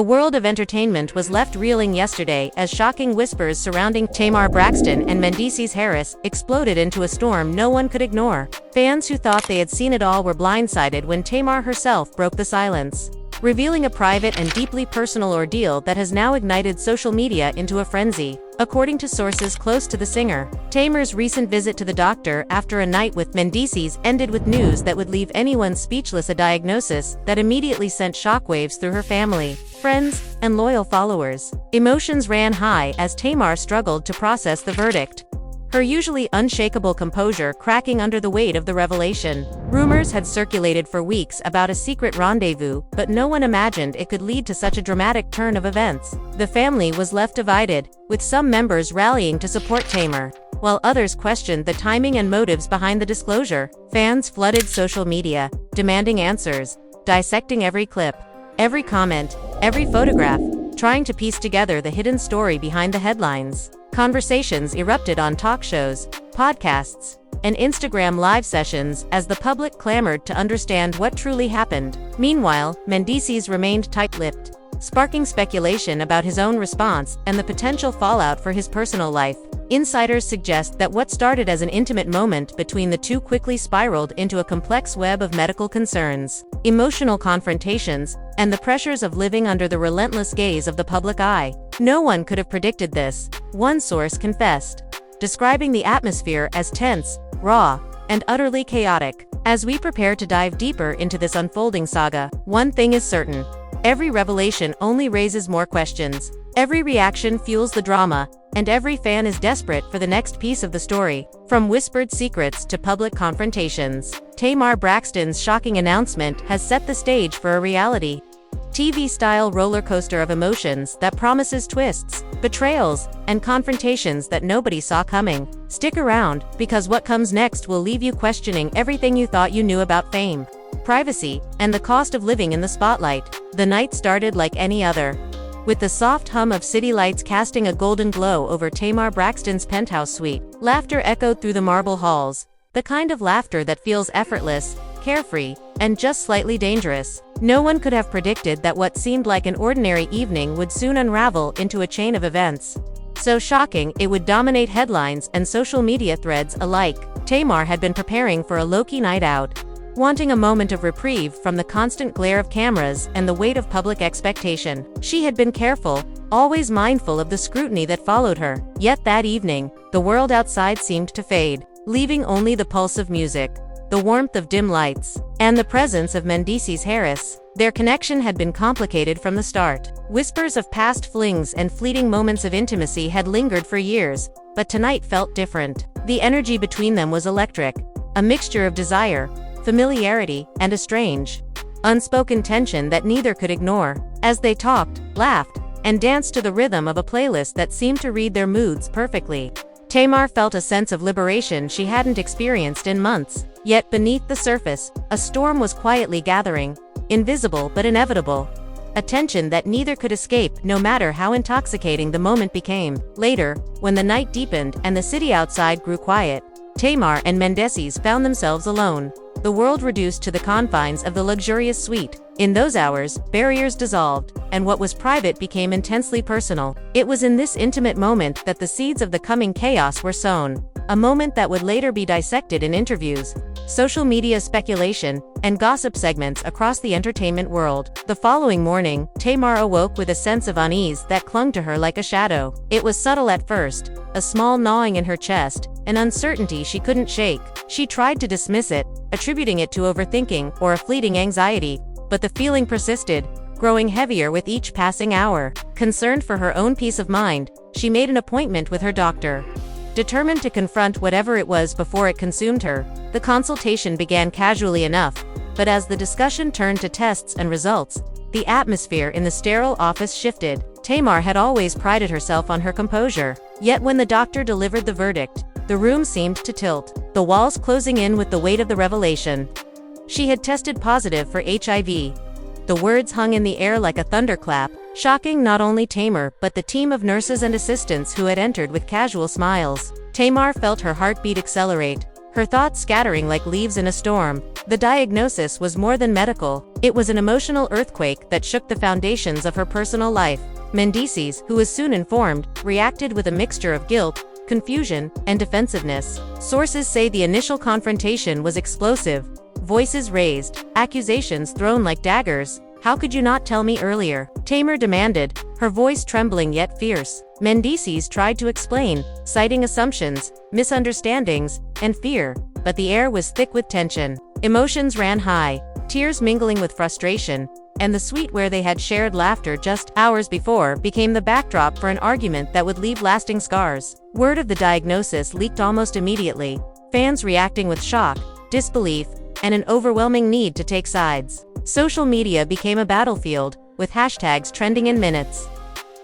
The world of entertainment was left reeling yesterday as shocking whispers surrounding Tamar Braxton and Mendeecees Harris exploded into a storm no one could ignore. Fans who thought they had seen it all were blindsided when Tamar herself broke the silence, revealing a private and deeply personal ordeal that has now ignited social media into a frenzy. According to sources close to the singer, Tamar's recent visit to the doctor after a night with Mendeecees ended with news that would leave anyone speechless, a diagnosis that immediately sent shockwaves through her family, friends, and loyal followers. Emotions ran high as Tamar struggled to process the verdict, her usually unshakable composure cracking under the weight of the revelation. Rumors had circulated for weeks about a secret rendezvous, but no one imagined it could lead to such a dramatic turn of events. The family was left divided, with some members rallying to support Tamar, while others questioned the timing and motives behind the disclosure. Fans flooded social media, demanding answers, dissecting every clip, every comment, every photograph, trying to piece together the hidden story behind the headlines. Conversations erupted on talk shows, podcasts, and Instagram live sessions as the public clamored to understand what truly happened. Meanwhile, Mendeecees remained tight-lipped, sparking speculation about his own response and the potential fallout for his personal life. Insiders suggest that what started as an intimate moment between the two quickly spiraled into a complex web of medical concerns, emotional confrontations, and the pressures of living under the relentless gaze of the public eye. No one could have predicted this, one source confessed, describing the atmosphere as tense, raw, and utterly chaotic. As we prepare to dive deeper into this unfolding saga, one thing is certain: every revelation only raises more questions, every reaction fuels the drama, and every fan is desperate for the next piece of the story. From whispered secrets to public confrontations, Tamar Braxton's shocking announcement has set the stage for a reality TV-style roller coaster of emotions that promises twists, betrayals, and confrontations that nobody saw coming. Stick around, because what comes next will leave you questioning everything you thought you knew about fame, privacy, and the cost of living in the spotlight. The night started like any other, with the soft hum of city lights casting a golden glow over Tamar Braxton's penthouse suite. Laughter echoed through the marble halls, the kind of laughter that feels effortless, carefree, and just slightly dangerous. No one could have predicted that what seemed like an ordinary evening would soon unravel into a chain of events so shocking it would dominate headlines and social media threads alike. Tamar had been preparing for a low-key night out, wanting a moment of reprieve from the constant glare of cameras and the weight of public expectation. She had been careful, always mindful of the scrutiny that followed her. Yet that evening, the world outside seemed to fade, leaving only the pulse of music, the warmth of dim lights, and the presence of Mendeecees Harris. Their connection had been complicated from the start. Whispers of past flings and fleeting moments of intimacy had lingered for years, but tonight felt different. The energy between them was electric, a mixture of desire, familiarity, and a strange, unspoken tension that neither could ignore. As they talked, laughed, and danced to the rhythm of a playlist that seemed to read their moods perfectly, Tamar felt a sense of liberation she hadn't experienced in months. Yet beneath the surface, a storm was quietly gathering, invisible but inevitable, a tension that neither could escape no matter how intoxicating the moment became. Later, when the night deepened and the city outside grew quiet, Tamar and Mendeecees found themselves alone, the world reduced to the confines of the luxurious suite. In those hours, barriers dissolved, and what was private became intensely personal. It was in this intimate moment that the seeds of the coming chaos were sown, a moment that would later be dissected in interviews, social media speculation, and gossip segments across the entertainment world. The following morning, Tamar awoke with a sense of unease that clung to her like a shadow. It was subtle at first, a small gnawing in her chest, an uncertainty she couldn't shake. She tried to dismiss it, attributing it to overthinking or a fleeting anxiety, but the feeling persisted, growing heavier with each passing hour. Concerned for her own peace of mind, she made an appointment with her doctor, determined to confront whatever it was before it consumed her. The consultation began casually enough, but as the discussion turned to tests and results, the atmosphere in the sterile office shifted. Tamar had always prided herself on her composure, yet when the doctor delivered the verdict, the room seemed to tilt, the walls closing in with the weight of the revelation. She had tested positive for HIV. The words hung in the air like a thunderclap, shocking not only Tamar but the team of nurses and assistants who had entered with casual smiles. Tamar felt her heartbeat accelerate, her thoughts scattering like leaves in a storm. The diagnosis was more than medical. It was an emotional earthquake that shook the foundations of her personal life. Mendeecees, who was soon informed, reacted with a mixture of guilt, confusion, and defensiveness. Sources say the initial confrontation was explosive. Voices raised, accusations thrown like daggers. "How could you not tell me earlier?" Tamar demanded, her voice trembling yet fierce. Mendeecees tried to explain, citing assumptions, misunderstandings, and fear, but the air was thick with tension. Emotions ran high, tears mingling with frustration, and the suite where they had shared laughter just hours before became the backdrop for an argument that would leave lasting scars. Word of the diagnosis leaked almost immediately, fans reacting with shock, disbelief, and an overwhelming need to take sides. Social media became a battlefield, with hashtags trending in minutes,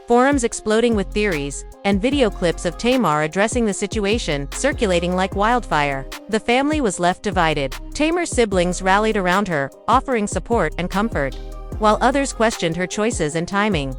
forums exploding with theories, and video clips of Tamar addressing the situation circulating like wildfire. The family was left divided. Tamar's siblings rallied around her, offering support and comfort, while others questioned her choices and timing,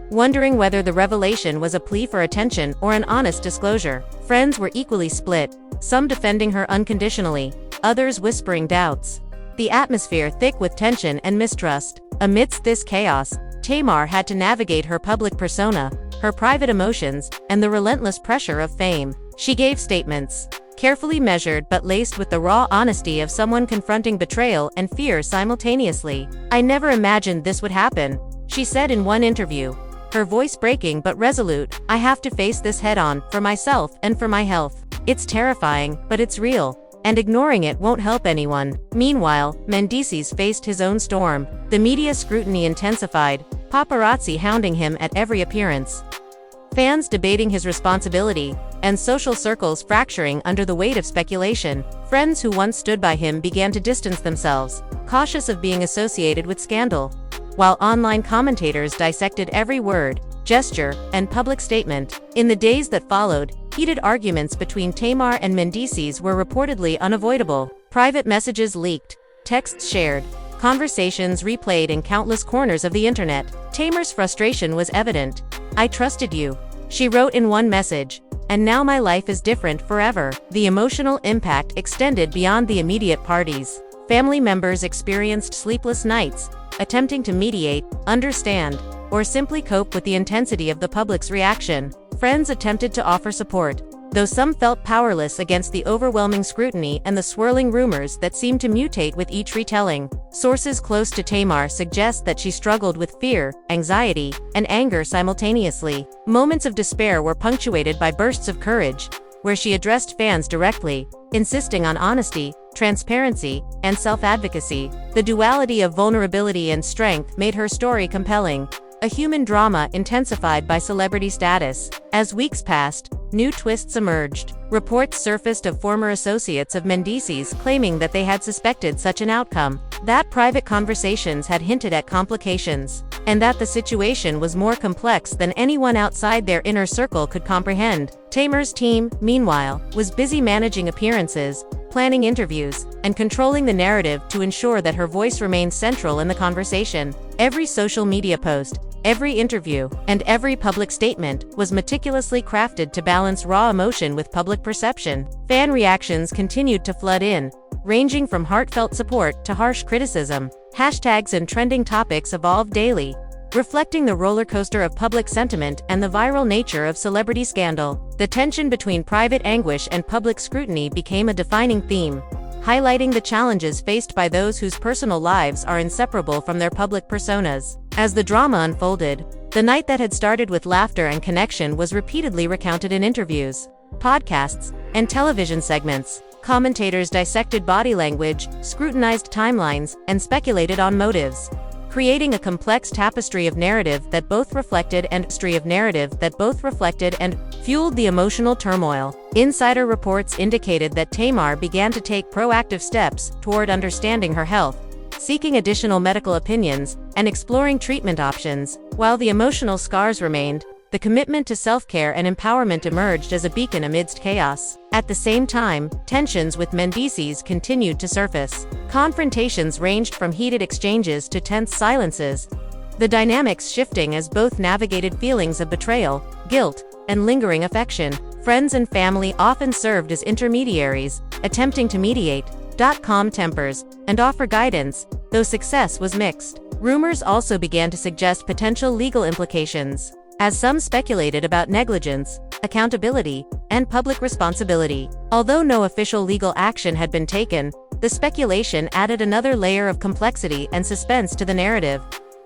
wondering whether the revelation was a plea for attention or an honest disclosure. Friends were equally split, some defending her unconditionally, others whispering doubts. The atmosphere thick with tension and mistrust. Amidst this chaos, Tamar had to navigate her public persona, her private emotions, and the relentless pressure of fame. She gave statements, carefully measured but laced with the raw honesty of someone confronting betrayal and fear simultaneously. "I never imagined this would happen," she said in one interview, her voice breaking but resolute. "I have to face this head-on, for myself and for my health. It's terrifying, but it's real, and ignoring it won't help anyone." Meanwhile, Mendeecees faced his own storm. The media scrutiny intensified, paparazzi hounding him at every appearance, fans debating his responsibility, and social circles fracturing under the weight of speculation. Friends who once stood by him began to distance themselves, cautious of being associated with scandal, while online commentators dissected every word, gesture, and public statement. In the days that followed, heated arguments between Tamar and Mendeecees were reportedly unavoidable. Private messages leaked, texts shared, conversations replayed in countless corners of the internet. Tamar's frustration was evident. "I trusted you," she wrote in one message, "and now my life is different forever." The emotional impact extended beyond the immediate parties. Family members experienced sleepless nights, attempting to mediate, understand, or simply cope with the intensity of the public's reaction. Friends attempted to offer support, though some felt powerless against the overwhelming scrutiny and the swirling rumors that seemed to mutate with each retelling. Sources close to Tamar suggest that she struggled with fear, anxiety, and anger simultaneously. Moments of despair were punctuated by bursts of courage, where she addressed fans directly, insisting on honesty, transparency, and self-advocacy. The duality of vulnerability and strength made her story compelling, a human drama intensified by celebrity status. As weeks passed, new twists emerged. Reports surfaced of former associates of Mendeecees claiming that they had suspected such an outcome, that private conversations had hinted at complications, and that the situation was more complex than anyone outside their inner circle could comprehend. Tamar's team, meanwhile, was busy managing appearances, planning interviews, and controlling the narrative to ensure that her voice remained central in the conversation. Every social media post, every interview, and every public statement was meticulously crafted to balance raw emotion with public perception. Fan reactions continued to flood in, ranging from heartfelt support to harsh criticism. Hashtags and trending topics evolved daily, reflecting the roller coaster of public sentiment and the viral nature of celebrity scandal. The tension between private anguish and public scrutiny became a defining theme, highlighting the challenges faced by those whose personal lives are inseparable from their public personas. As the drama unfolded, the night that had started with laughter and connection was repeatedly recounted in interviews, podcasts, and television segments. Commentators dissected body language, scrutinized timelines, and speculated on motives, creating a complex tapestry of narrative that both reflected and fueled the emotional turmoil. Insider reports indicated that Tamar began to take proactive steps toward understanding her health, seeking additional medical opinions, and exploring treatment options. While the emotional scars remained, the commitment to self-care and empowerment emerged as a beacon amidst chaos. At the same time, tensions with Mendeecees continued to surface. Confrontations ranged from heated exchanges to tense silences, the dynamics shifting as both navigated feelings of betrayal, guilt, and lingering affection. Friends and family often served as intermediaries, attempting to mediate, calm tempers, and offer guidance, though success was mixed. Rumors also began to suggest potential legal implications, as some speculated about negligence, accountability, and public responsibility. Although no official legal action had been taken, the speculation added another layer of complexity and suspense to the narrative,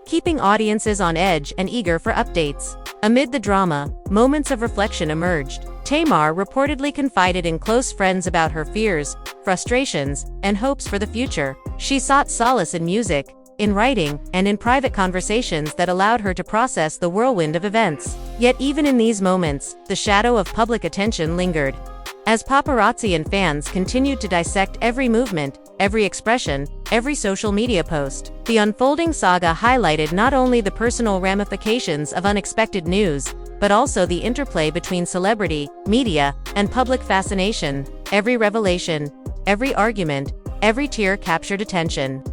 keeping audiences on edge and eager for updates. Amid the drama, moments of reflection emerged. Tamar reportedly confided in close friends about her fears, frustrations, and hopes for the future. She sought solace in music, in writing, and in private conversations that allowed her to process the whirlwind of events. Yet even in these moments, the shadow of public attention lingered. As paparazzi and fans continued to dissect every movement, every expression, every social media post, the unfolding saga highlighted not only the personal ramifications of unexpected news, but also the interplay between celebrity, media, and public fascination. Every revelation, every argument, every tear captured attention,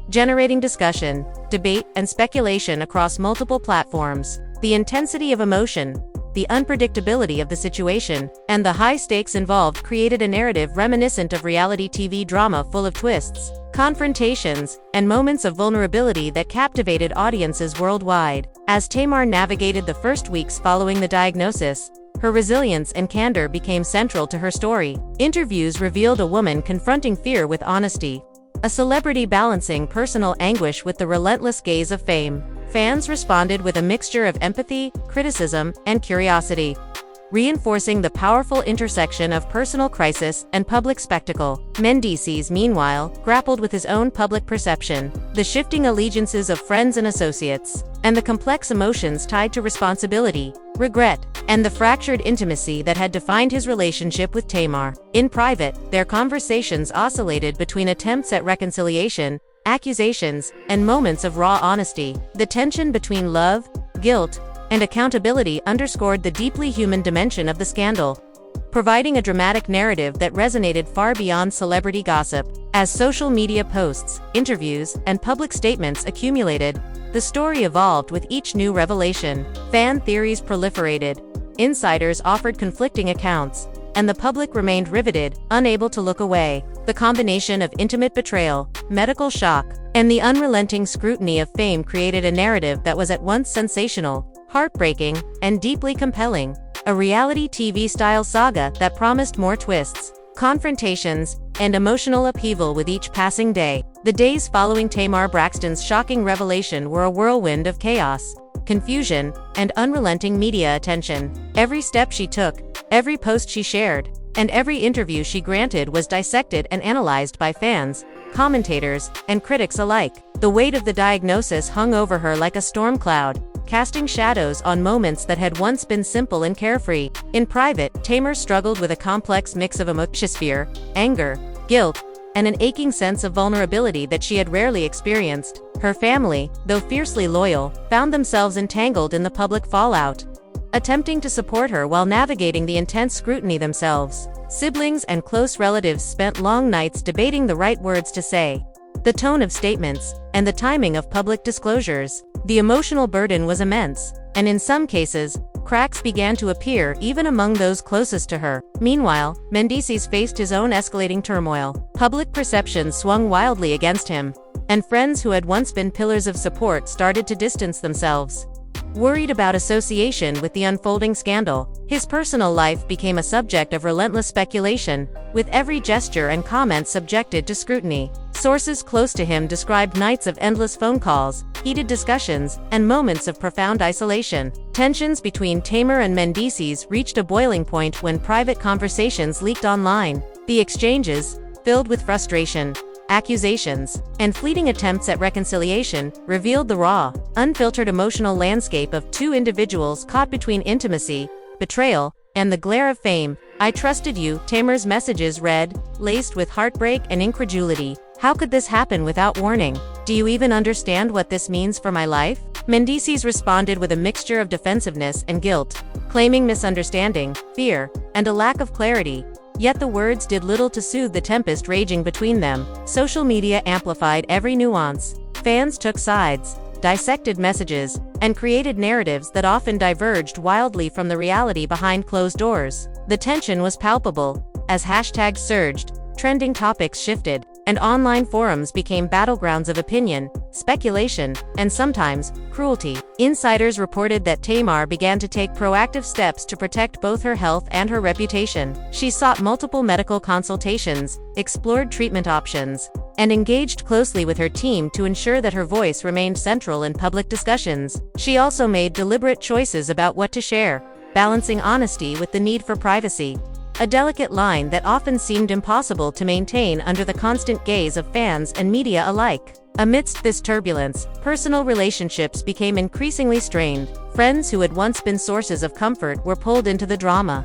generating discussion, debate, and speculation across multiple platforms. The intensity of emotion, the unpredictability of the situation, and the high stakes involved created a narrative reminiscent of reality TV drama full of twists, confrontations, and moments of vulnerability that captivated audiences worldwide. As Tamar navigated the first weeks following the diagnosis, her resilience and candor became central to her story. Interviews revealed a woman confronting fear with honesty, a celebrity balancing personal anguish with the relentless gaze of fame. Fans responded with a mixture of empathy, criticism, and curiosity, reinforcing the powerful intersection of personal crisis and public spectacle. Mendeecees, meanwhile, grappled with his own public perception, the shifting allegiances of friends and associates, and the complex emotions tied to responsibility, regret, and the fractured intimacy that had defined his relationship with Tamar. In private, their conversations oscillated between attempts at reconciliation, accusations, and moments of raw honesty. The tension between love, guilt, and accountability underscored the deeply human dimension of the scandal, providing a dramatic narrative that resonated far beyond celebrity gossip. As social media posts, interviews, and public statements accumulated, the story evolved with each new revelation. Fan theories proliferated, insiders offered conflicting accounts, and the public remained riveted, unable to look away. The combination of intimate betrayal, medical shock, and the unrelenting scrutiny of fame created a narrative that was at once sensational, heartbreaking, and deeply compelling. A reality TV-style saga that promised more twists, confrontations, and emotional upheaval with each passing day. The days following Tamar Braxton's shocking revelation were a whirlwind of chaos, confusion, and unrelenting media attention. Every step she took, every post she shared, and every interview she granted was dissected and analyzed by fans, commentators, and critics alike. The weight of the diagnosis hung over her like a storm cloud, casting shadows on moments that had once been simple and carefree. In private, Tamar struggled with a complex mix of emotions: fear, anger, guilt, and an aching sense of vulnerability that she had rarely experienced. Her family, though fiercely loyal, found themselves entangled in the public fallout, attempting to support her while navigating the intense scrutiny themselves. Siblings and close relatives spent long nights debating the right words to say, the tone of statements, and the timing of public disclosures. The emotional burden was immense, and in some cases, cracks began to appear even among those closest to her. Meanwhile, Mendeecees faced his own escalating turmoil. Public perception swung wildly against him, and friends who had once been pillars of support started to distance themselves, worried about association with the unfolding scandal. His personal life became a subject of relentless speculation, with every gesture and comment subjected to scrutiny. Sources close to him described nights of endless phone calls, heated discussions, and moments of profound isolation. Tensions between Tamar and Mendeecees reached a boiling point when private conversations leaked online. The exchanges, filled with frustration, accusations, and fleeting attempts at reconciliation, revealed the raw, unfiltered emotional landscape of two individuals caught between intimacy, betrayal, and the glare of fame. "I trusted you," Tamar's messages read, laced with heartbreak and incredulity. "How could this happen without warning? Do you even understand what this means for my life?" Mendeecees responded with a mixture of defensiveness and guilt, claiming misunderstanding, fear, and a lack of clarity. Yet the words did little to soothe the tempest raging between them. Social media amplified every nuance. Fans took sides, dissected messages, and created narratives that often diverged wildly from the reality behind closed doors. The tension was palpable. As hashtags surged, trending topics shifted, and online forums became battlegrounds of opinion, speculation, and sometimes, cruelty. Insiders reported that Tamar began to take proactive steps to protect both her health and her reputation. She sought multiple medical consultations, explored treatment options, and engaged closely with her team to ensure that her voice remained central in public discussions. She also made deliberate choices about what to share, balancing honesty with the need for privacy. A delicate line that often seemed impossible to maintain under the constant gaze of fans and media alike. Amidst this turbulence, personal relationships became increasingly strained. Friends who had once been sources of comfort were pulled into the drama.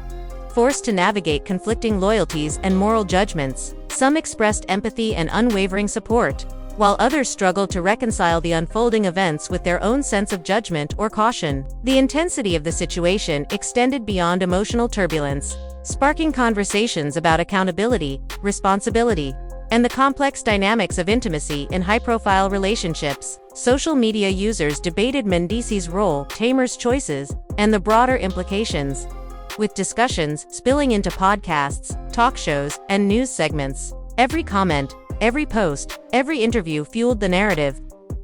Forced to navigate conflicting loyalties and moral judgments, some expressed empathy and unwavering support, while others struggled to reconcile the unfolding events with their own sense of judgment or caution. The intensity of the situation extended beyond emotional turbulence, sparking conversations about accountability, responsibility, and the complex dynamics of intimacy in high-profile relationships. Social media users debated Mendeecees' role, Tamar's choices, and the broader implications, with discussions spilling into podcasts, talk shows, and news segments. Every comment, every post, every interview fueled the narrative,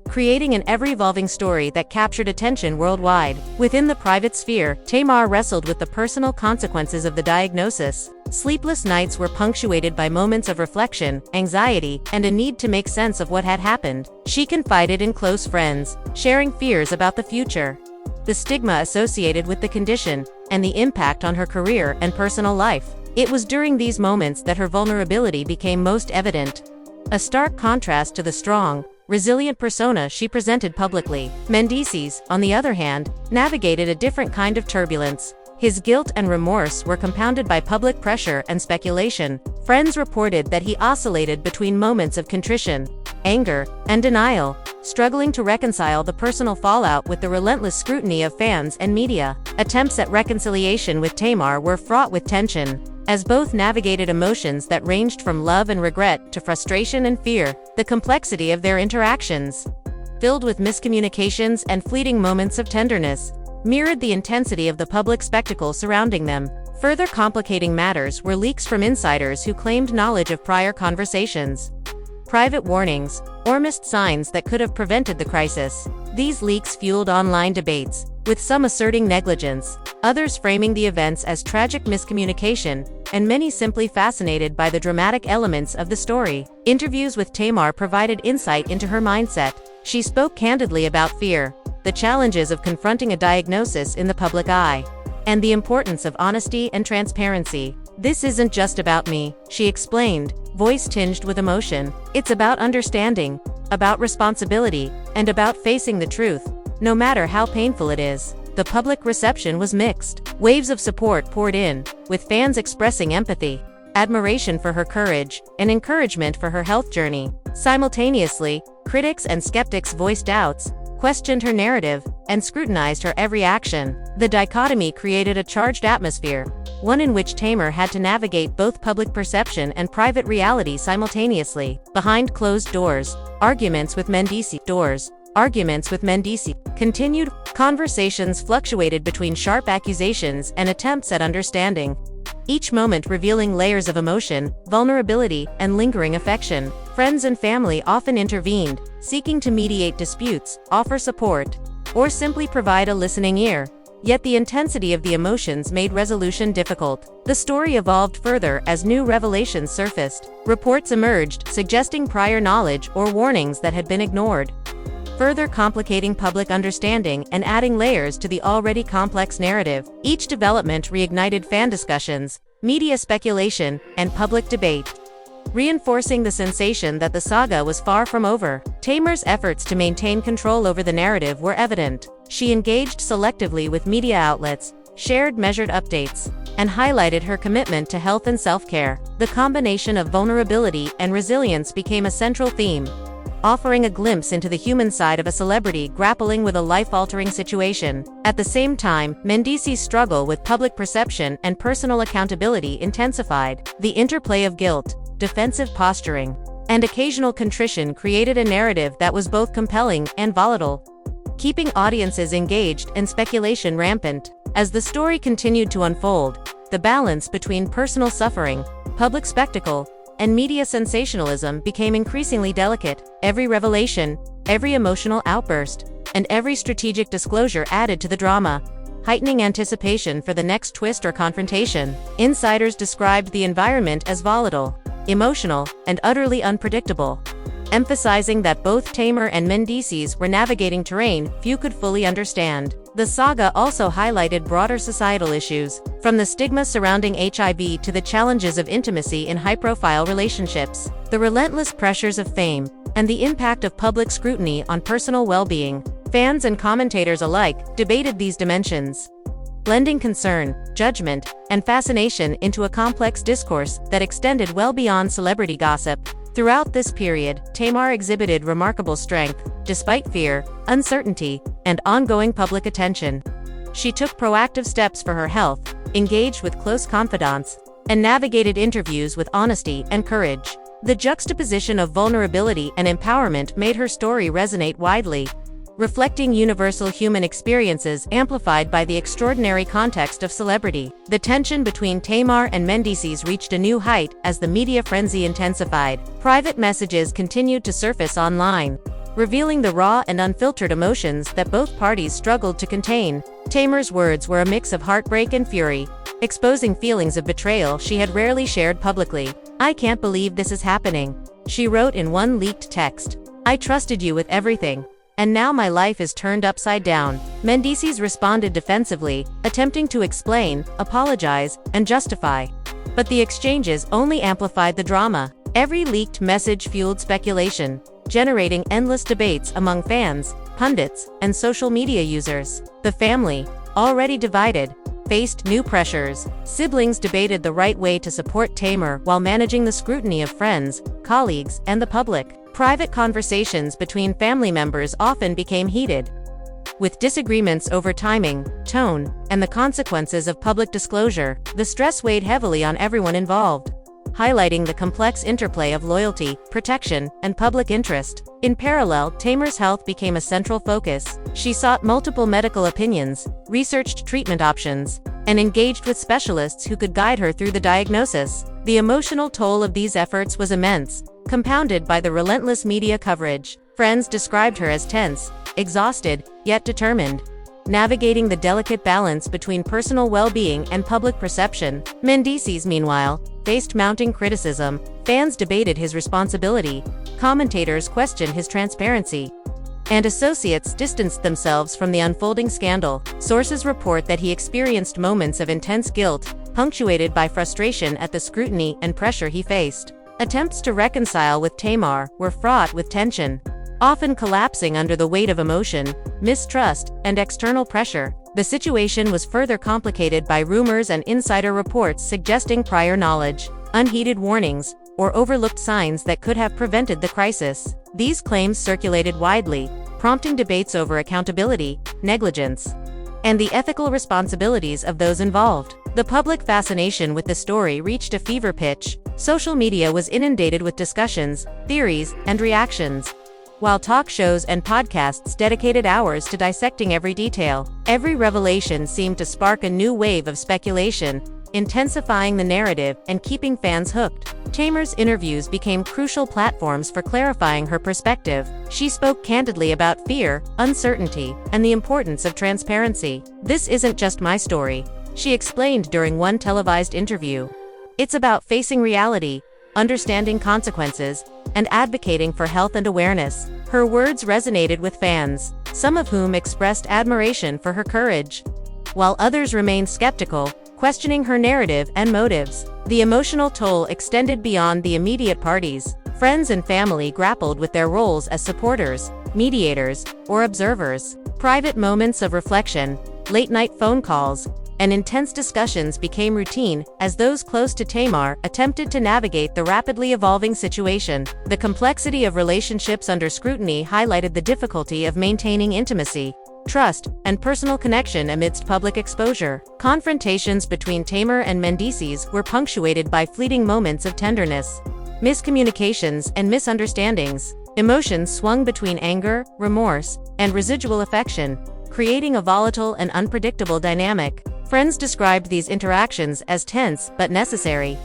creating an ever-evolving story that captured attention worldwide. Within the private sphere, Tamar wrestled with the personal consequences of the diagnosis. Sleepless nights were punctuated by moments of reflection, anxiety, and a need to make sense of what had happened. She confided in close friends, sharing fears about the future, the stigma associated with the condition, and the impact on her career and personal life. It was during these moments that her vulnerability became most evident, a stark contrast to the strong, resilient persona she presented publicly. Mendeecees, on the other hand, navigated a different kind of turbulence. His guilt and remorse were compounded by public pressure and speculation. Friends reported that he oscillated between moments of contrition, anger, and denial, struggling to reconcile the personal fallout with the relentless scrutiny of fans and media. Attempts at reconciliation with Tamar were fraught with tension, as both navigated emotions that ranged from love and regret to frustration and fear. The complexity of their interactions, filled with miscommunications and fleeting moments of tenderness, mirrored the intensity of the public spectacle surrounding them. Further complicating matters were leaks from insiders who claimed knowledge of prior conversations, private warnings, or missed signs that could have prevented the crisis. These leaks fueled online debates, with some asserting negligence, others framing the events as tragic miscommunication, and many simply fascinated by the dramatic elements of the story. Interviews with Tamar provided insight into her mindset. She spoke candidly about fear, the challenges of confronting a diagnosis in the public eye, and the importance of honesty and transparency. "This isn't just about me," she explained, voice tinged with emotion. "It's about understanding, about responsibility, and about facing the truth, no matter how painful it is." The public reception was mixed. Waves of support poured in, with fans expressing empathy, admiration for her courage, and encouragement for her health journey. Simultaneously, critics and skeptics voiced doubts, questioned her narrative, and scrutinized her every action. The dichotomy created a charged atmosphere, one in which Tamar had to navigate both public perception and private reality simultaneously. Behind closed doors, arguments with Mendeecees continued. Conversations fluctuated between sharp accusations and attempts at understanding, each moment revealing layers of emotion, vulnerability, and lingering affection. Friends and family often intervened, seeking to mediate disputes, offer support, or simply provide a listening ear. Yet the intensity of the emotions made resolution difficult. The story evolved further as new revelations surfaced. Reports emerged, suggesting prior knowledge or warnings that had been ignored, further complicating public understanding and adding layers to the already complex narrative. Each development reignited fan discussions, media speculation, and public debate, reinforcing the sensation that the saga was far from over. Tamar's efforts to maintain control over the narrative were evident. She engaged selectively with media outlets, shared measured updates, and highlighted her commitment to health and self-care. The combination of vulnerability and resilience became a central theme, offering a glimpse into the human side of a celebrity grappling with a life-altering situation. At the same time, Mendeecees' struggle with public perception and personal accountability intensified. The interplay of guilt, defensive posturing, and occasional contrition created a narrative that was both compelling and volatile, keeping audiences engaged and speculation rampant. As the story continued to unfold, the balance between personal suffering, public spectacle, and media sensationalism became increasingly delicate. Every revelation, every emotional outburst, and every strategic disclosure added to the drama, heightening anticipation for the next twist or confrontation. Insiders described the environment as volatile, emotional, and utterly unpredictable, emphasizing that both Tamar and Mendeecees were navigating terrain few could fully understand. The saga also highlighted broader societal issues, from the stigma surrounding HIV to the challenges of intimacy in high-profile relationships, the relentless pressures of fame, and the impact of public scrutiny on personal well-being. Fans and commentators alike debated these dimensions, blending concern, judgment, and fascination into a complex discourse that extended well beyond celebrity gossip. Throughout this period, Tamar exhibited remarkable strength, despite fear, uncertainty, and ongoing public attention. She took proactive steps for her health, engaged with close confidants, and navigated interviews with honesty and courage. The juxtaposition of vulnerability and empowerment made her story resonate widely, reflecting universal human experiences amplified by the extraordinary context of celebrity. The tension between Tamar and Mendeecees reached a new height as the media frenzy intensified. Private messages continued to surface online, revealing the raw and unfiltered emotions that both parties struggled to contain. Tamar's words were a mix of heartbreak and fury, exposing feelings of betrayal she had rarely shared publicly. "I can't believe this is happening," she wrote in one leaked text. "I trusted you with everything, and now my life is turned upside down." Mendeecees responded defensively, attempting to explain, apologize, and justify. But the exchanges only amplified the drama. Every leaked message fueled speculation, generating endless debates among fans, pundits, and social media users. The family, already divided, faced new pressures. Siblings debated the right way to support Tamar while managing the scrutiny of friends, colleagues, and the public. Private conversations between family members often became heated, with disagreements over timing, tone, and the consequences of public disclosure. The stress weighed heavily on everyone involved, highlighting the complex interplay of loyalty, protection, and public interest. In parallel, Tamar's health became a central focus. She sought multiple medical opinions, researched treatment options, and engaged with specialists who could guide her through the diagnosis. The emotional toll of these efforts was immense, compounded by the relentless media coverage. Friends described her as tense, exhausted, yet determined, navigating the delicate balance between personal well-being and public perception. Mendeecees, meanwhile, faced mounting criticism. Fans debated his responsibility, commentators questioned his transparency, and associates distanced themselves from the unfolding scandal. Sources report that he experienced moments of intense guilt, punctuated by frustration at the scrutiny and pressure he faced. Attempts to reconcile with Tamar were fraught with tension, often collapsing under the weight of emotion, mistrust, and external pressure. The situation was further complicated by rumors and insider reports suggesting prior knowledge, unheeded warnings, or overlooked signs that could have prevented the crisis. These claims circulated widely, prompting debates over accountability, negligence, and the ethical responsibilities of those involved. The public fascination with the story reached a fever pitch. Social media was inundated with discussions, theories, and reactions, while talk shows and podcasts dedicated hours to dissecting every detail. Every revelation seemed to spark a new wave of speculation, intensifying the narrative and keeping fans hooked. Tamar's interviews became crucial platforms for clarifying her perspective. She spoke candidly about fear, uncertainty, and the importance of transparency. "This isn't just my story," she explained during one televised interview. "It's about facing reality, understanding consequences, and advocating for health and awareness." Her words resonated with fans, some of whom expressed admiration for her courage, while others remained skeptical, questioning her narrative and motives. The emotional toll extended beyond the immediate parties. Friends and family grappled with their roles as supporters, mediators, or observers. Private moments of reflection, late-night phone calls, and intense discussions became routine as those close to Tamar attempted to navigate the rapidly evolving situation. The complexity of relationships under scrutiny highlighted the difficulty of maintaining intimacy, trust, and personal connection amidst public exposure. Confrontations between Tamar and Mendeecees were punctuated by fleeting moments of tenderness, miscommunications, and misunderstandings. Emotions swung between anger, remorse, and residual affection, creating a volatile and unpredictable dynamic. Friends described these interactions as tense but necessary,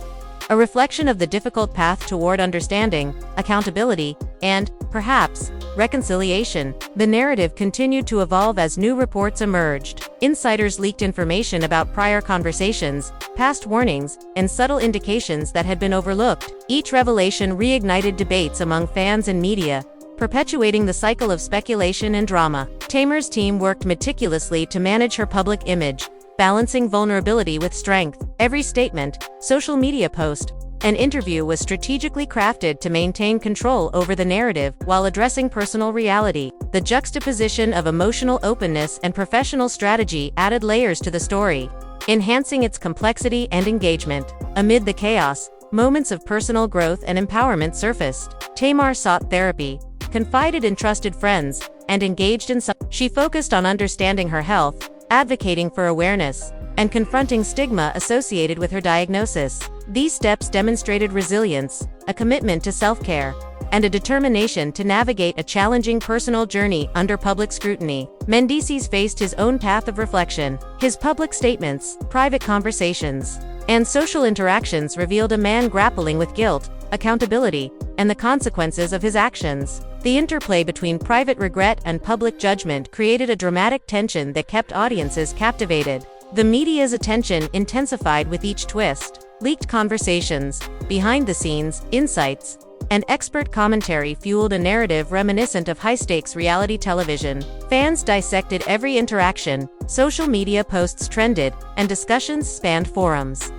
a reflection of the difficult path toward understanding, accountability, and, perhaps, reconciliation. The narrative continued to evolve as new reports emerged. Insiders leaked information about prior conversations, past warnings, and subtle indications that had been overlooked. Each revelation reignited debates among fans and media, perpetuating the cycle of speculation and drama. Tamar's team worked meticulously to manage her public image, balancing vulnerability with strength. Every statement, social media post, and interview was strategically crafted to maintain control over the narrative while addressing personal reality. The juxtaposition of emotional openness and professional strategy added layers to the story, enhancing its complexity and engagement. Amid the chaos, moments of personal growth and empowerment surfaced. Tamar sought therapy, confided in trusted friends, and engaged in She focused on understanding her health, advocating for awareness, and confronting stigma associated with her diagnosis. These steps demonstrated resilience, a commitment to self-care, and a determination to navigate a challenging personal journey under public scrutiny. Mendeecees faced his own path of reflection. His public statements, private conversations, and social interactions revealed a man grappling with guilt, accountability, and the consequences of his actions. The interplay between private regret and public judgment created a dramatic tension that kept audiences captivated. The media's attention intensified with each twist. Leaked conversations, behind-the-scenes insights, and expert commentary fueled a narrative reminiscent of high-stakes reality television. Fans dissected every interaction, social media posts trended, and discussions spanned forums,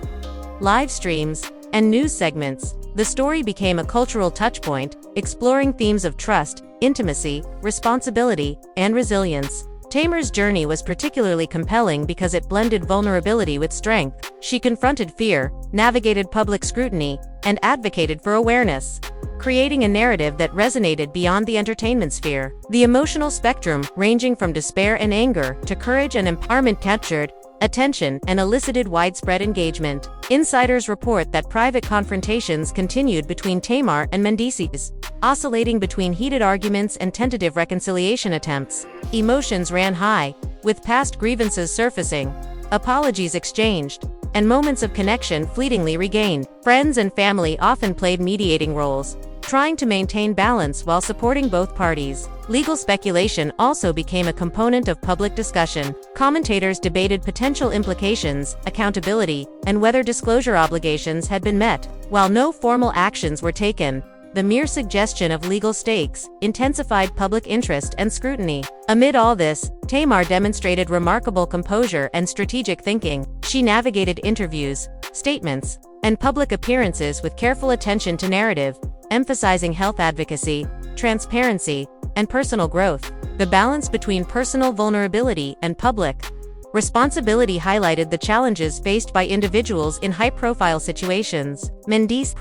live streams, and news segments. The story became a cultural touchpoint, exploring themes of trust, intimacy, responsibility, and resilience. Tamar's journey was particularly compelling because it blended vulnerability with strength. She confronted fear, navigated public scrutiny, and advocated for awareness, creating a narrative that resonated beyond the entertainment sphere. The emotional spectrum, ranging from despair and anger to courage and empowerment, captured attention and elicited widespread engagement. Insiders report that private confrontations continued between Tamar and Mendeecees, oscillating between heated arguments and tentative reconciliation attempts. Emotions ran high, with past grievances surfacing, apologies exchanged, and moments of connection fleetingly regained. Friends and family often played mediating roles, trying to maintain balance while supporting both parties. Legal speculation also became a component of public discussion. Commentators debated potential implications, accountability, and whether disclosure obligations had been met. While no formal actions were taken, the mere suggestion of legal stakes intensified public interest and scrutiny. Amid all this, Tamar demonstrated remarkable composure and strategic thinking. She navigated interviews, statements, and public appearances with careful attention to narrative, emphasizing health advocacy, transparency, and personal growth. The balance between personal vulnerability and public responsibility highlighted the challenges faced by individuals in high-profile situations. Mendeecees'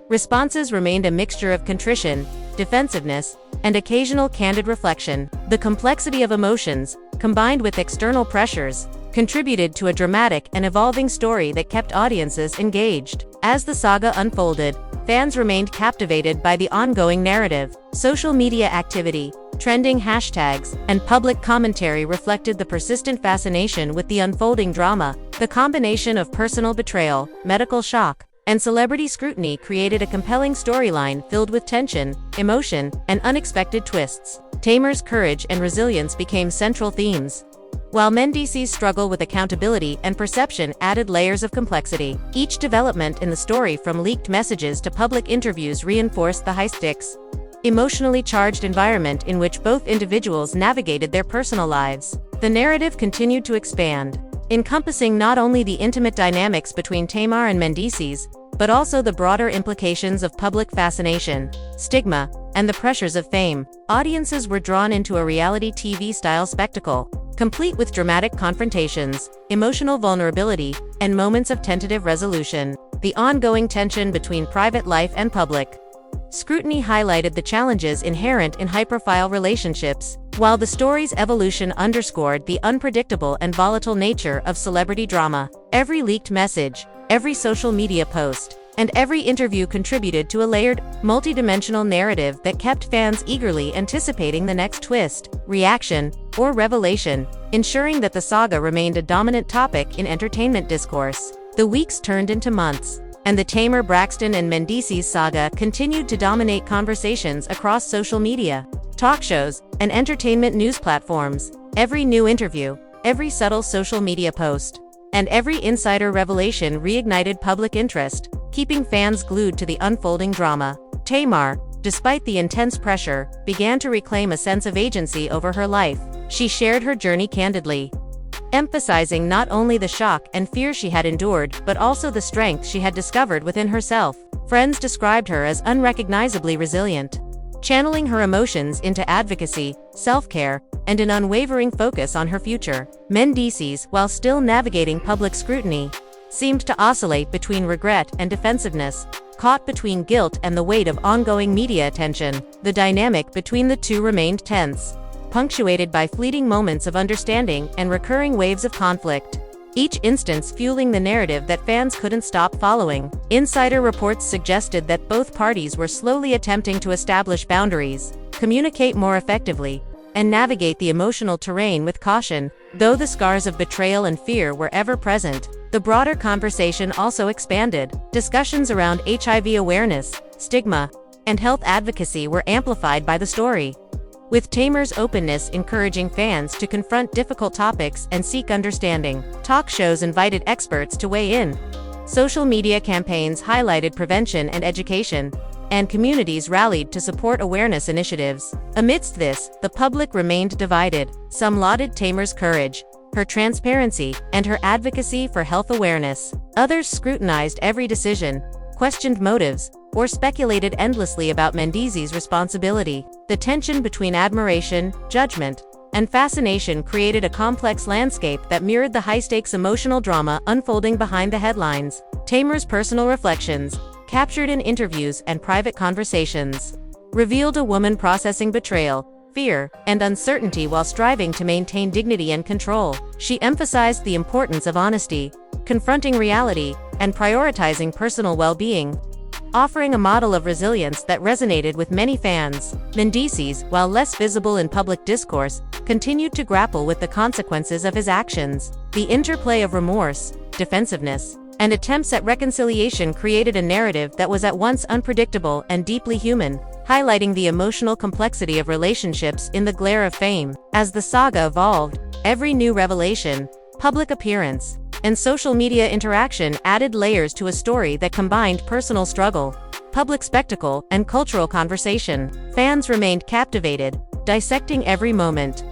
responses remained a mixture of contrition, defensiveness, and occasional candid reflection. The complexity of emotions, combined with external pressures, contributed to a dramatic and evolving story that kept audiences engaged. As the saga unfolded, fans remained captivated by the ongoing narrative. Social media activity, trending hashtags, and public commentary reflected the persistent fascination with the unfolding drama. The combination of personal betrayal, medical shock, and celebrity scrutiny created a compelling storyline filled with tension, emotion, and unexpected twists. Tamar's courage and resilience became central themes, while Mendeecees' struggle with accountability and perception added layers of complexity. Each development in the story, from leaked messages to public interviews, reinforced the high-stakes, emotionally charged environment in which both individuals navigated their personal lives. The narrative continued to expand, encompassing not only the intimate dynamics between Tamar and Mendeecees, but also the broader implications of public fascination, stigma, and the pressures of fame. Audiences were drawn into a reality TV-style spectacle, complete with dramatic confrontations, emotional vulnerability, and moments of tentative resolution. The ongoing tension between private life and public scrutiny highlighted the challenges inherent in high-profile relationships, while the story's evolution underscored the unpredictable and volatile nature of celebrity drama. Every leaked message, every social media post, and every interview contributed to a layered, multidimensional narrative that kept fans eagerly anticipating the next twist, reaction, or revelation, ensuring that the saga remained a dominant topic in entertainment discourse. The weeks turned into months, and the Tamar Braxton and Mendeecees saga continued to dominate conversations across social media, talk shows, and entertainment news platforms. Every new interview, every subtle social media post, and every insider revelation reignited public interest, keeping fans glued to the unfolding drama. Tamar, despite the intense pressure, began to reclaim a sense of agency over her life. She shared her journey candidly, emphasizing not only the shock and fear she had endured but also the strength she had discovered within herself. Friends described her as unrecognizably resilient, channeling her emotions into advocacy, self-care, and an unwavering focus on her future. Mendeecees, while still navigating public scrutiny, seemed to oscillate between regret and defensiveness, caught between guilt and the weight of ongoing media attention. The dynamic between the two remained tense, punctuated by fleeting moments of understanding and recurring waves of conflict, each instance fueling the narrative that fans couldn't stop following. Insider reports suggested that both parties were slowly attempting to establish boundaries, communicate more effectively, and navigate the emotional terrain with caution. Though the scars of betrayal and fear were ever present, the broader conversation also expanded. Discussions around HIV awareness, stigma, and health advocacy were amplified by the story, with Tamar's openness encouraging fans to confront difficult topics and seek understanding. Talk shows invited experts to weigh in. Social media campaigns highlighted prevention and education, and communities rallied to support awareness initiatives. Amidst this, the public remained divided. Some lauded Tamar's courage, her transparency, and her advocacy for health awareness. Others scrutinized every decision, questioned motives, or speculated endlessly about Mendeecees' responsibility. The tension between admiration, judgment, and fascination created a complex landscape that mirrored the high-stakes emotional drama unfolding behind the headlines. Tamar's personal reflections, captured in interviews and private conversations, revealed a woman processing betrayal, fear, and uncertainty while striving to maintain dignity and control. She emphasized the importance of honesty, confronting reality, and prioritizing personal well-being, offering a model of resilience that resonated with many fans. Mendeecees, while less visible in public discourse, continued to grapple with the consequences of his actions. The interplay of remorse, defensiveness, and attempts at reconciliation created a narrative that was at once unpredictable and deeply human, highlighting the emotional complexity of relationships in the glare of fame. As the saga evolved, every new revelation, public appearance, and social media interaction added layers to a story that combined personal struggle, public spectacle, and cultural conversation. Fans remained captivated, dissecting every moment,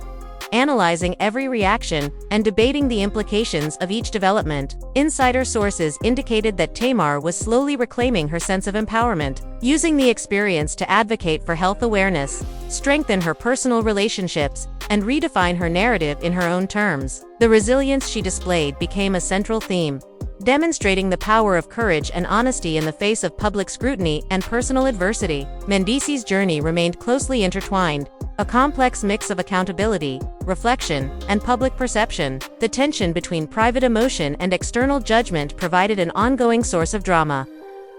analyzing every reaction, and debating the implications of each development. Insider sources indicated that Tamar was slowly reclaiming her sense of empowerment, using the experience to advocate for health awareness, strengthen her personal relationships, and redefine her narrative in her own terms. The resilience she displayed became a central theme, demonstrating the power of courage and honesty in the face of public scrutiny and personal adversity. Mendeecees' journey remained closely intertwined, a complex mix of accountability, reflection, and public perception. The tension between private emotion and external judgment provided an ongoing source of drama,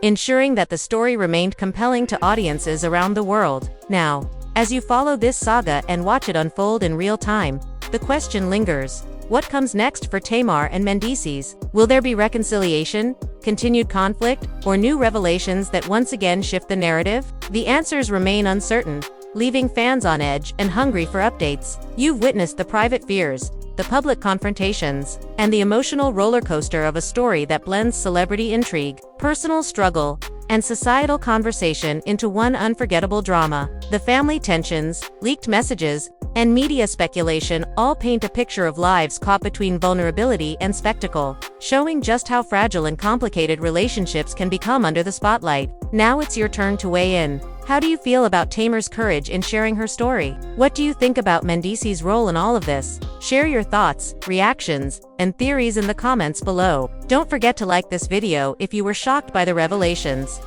ensuring that the story remained compelling to audiences around the world. Now, as you follow this saga and watch it unfold in real time, the question lingers: what comes next for Tamar and Mendeecees? Will there be reconciliation, continued conflict, or new revelations that once again shift the narrative? The answers remain uncertain, leaving fans on edge and hungry for updates. You've witnessed the private fears, the public confrontations, and the emotional roller coaster of a story that blends celebrity intrigue, personal struggle, and societal conversation into one unforgettable drama. The family tensions, leaked messages, and media speculation all paint a picture of lives caught between vulnerability and spectacle, showing just how fragile and complicated relationships can become under the spotlight. Now it's your turn to weigh in. How do you feel about Tamar's courage in sharing her story? What do you think about Mendeecees' role in all of this? Share your thoughts, reactions, and theories in the comments below. Don't forget to like this video if you were shocked by the revelations.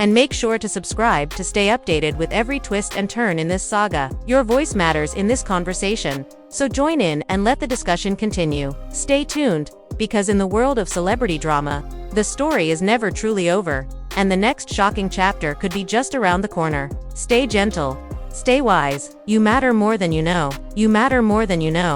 And make sure to subscribe to stay updated with every twist and turn in this saga. Your voice matters in this conversation, so join in and let the discussion continue. Stay tuned, because in the world of celebrity drama, the story is never truly over. and the next shocking chapter could be just around the corner. Stay gentle. Stay wise. You matter more than you know. You matter more than you know.